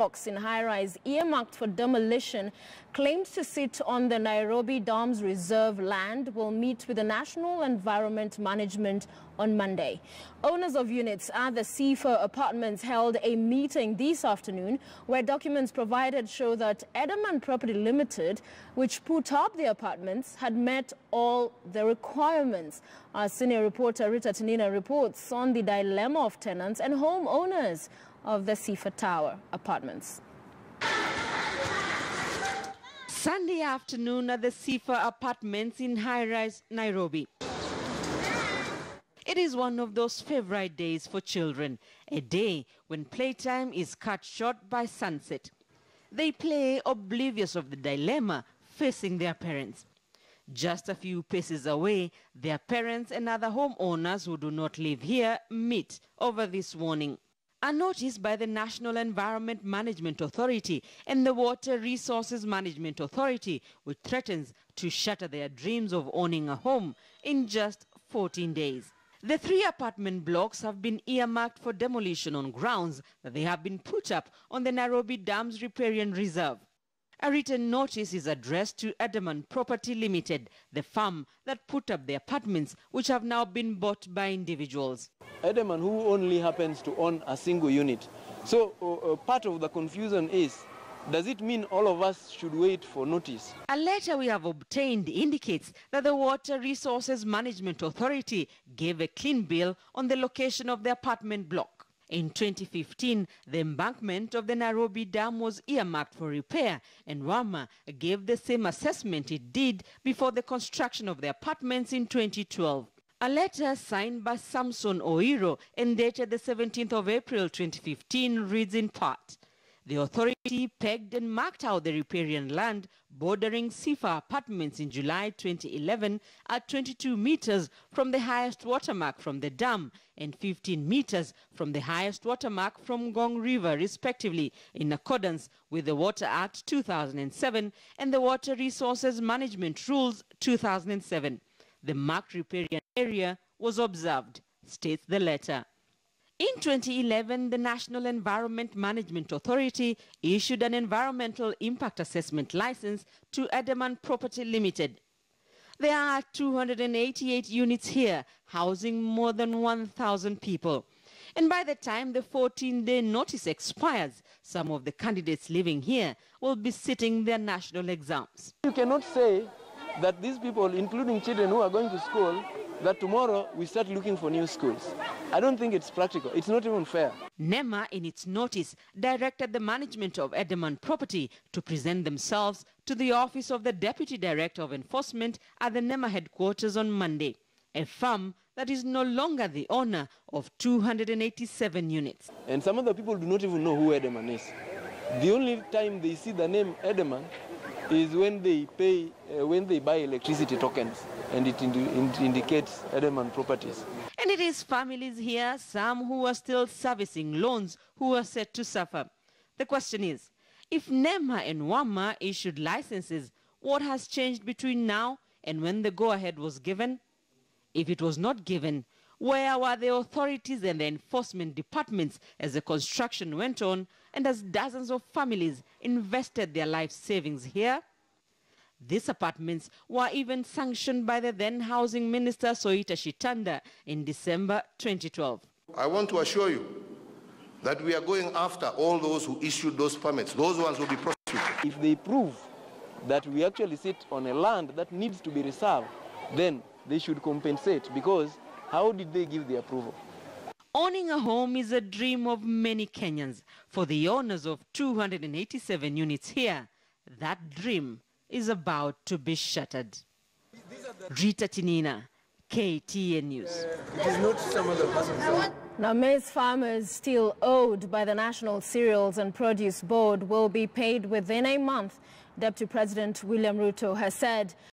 blocks in high-rise earmarked for demolition claimed to sit on the Nairobi Dam's reserve land will meet with the National Environment Management on Monday. Owners of units at the SeefarApartments held a meeting this afternoon where documents provided show that Edelman Property Limited, which put up the apartments, had met all the requirements. Our senior reporter Rita Tinina reports on the dilemma of tenants and homeowners of the Seefa Tower apartments. Sunday afternoon at the SeefarApartments in high-rise Nairobi. It is one of those favorite days for children, a day when playtime is cut short by sunset. They play oblivious of the dilemma facing their parents. Just a few paces away, their parents and other homeowners who do not live here meet over this warning. A notice by the National Environment Management Authority and the Water Resources Management Authority, which threatens to shatter their dreams of owning a home in just 14 days. The 3 apartment blocks have been earmarked for demolition on grounds that they have been put up on the Nairobi Dam's riparian reserve. A written notice is addressed to Edelman Property Limited, the firm that put up the apartments, which have now been bought by individuals. Edelman, who only happens to own a single unit. So part of the confusion is, does it mean all of us should wait for notice? A letter we have obtained indicates that the Water Resources Management Authority gave a clean bill on the location of the apartment block. In 2015, the embankment of the Nairobi Dam was earmarked for repair, and WAMA gave the same assessment it did before the construction of the apartments in 2012. A letter signed by Samson Oiro and dated the 17th of April 2015 reads in part, "The authority pegged and marked out the riparian land bordering SeefarApartments in July 2011 at 22 meters from the highest watermark from the dam and 15 meters from the highest watermark from Gong River, respectively, in accordance with the Water Act 2007 and the Water Resources Management Rules 2007. The marked riparian area was observed," states the letter. In 2011, the National Environment Management Authority issued an environmental impact assessment license to Edelman Property Limited. There are 288 units here, housing more than 1,000 people. And by the time the 14-day notice expires, some of the candidates living here will be sitting their national exams. You cannot say that these people, including children who are going to school, that tomorrow we start looking for new schools. I don't think it's practical. It's not even fair. NEMA, in its notice, directed the management of Edelman Property to present themselves to the Office of the Deputy Director of Enforcement at the NEMA headquarters on Monday, a firm that is no longer the owner of 287 units. And some of the people do not even know who Edelman is. The only time they see the name Edelman is when they pay, when they buy electricity tokens, and it indicates Edelman Properties. And it is families here, some who are still servicing loans, who are set to suffer. The question is, if NEMA and WAMA issued licenses, what has changed between now and when the go-ahead was given? If it was not given, where were the authorities and the enforcement departments as the construction went on and as dozens of families invested their life savings here? These apartments were even sanctioned by the then Housing Minister Soita Shitanda in December 2012. I want to assure you that we are going after all those who issued those permits. Those ones will be prosecuted. If they prove that we actually sit on a land that needs to be reserved, then they should compensate, because how did they give the approval? Owning a home is a dream of many Kenyans. For the owners of 287 units here, that dream is about to be shattered. Rita Tinina, KTN News. It is not some other person. Now, maize farmers still owed by the National Cereals and Produce Board will be paid within a month. Deputy President William Ruto has said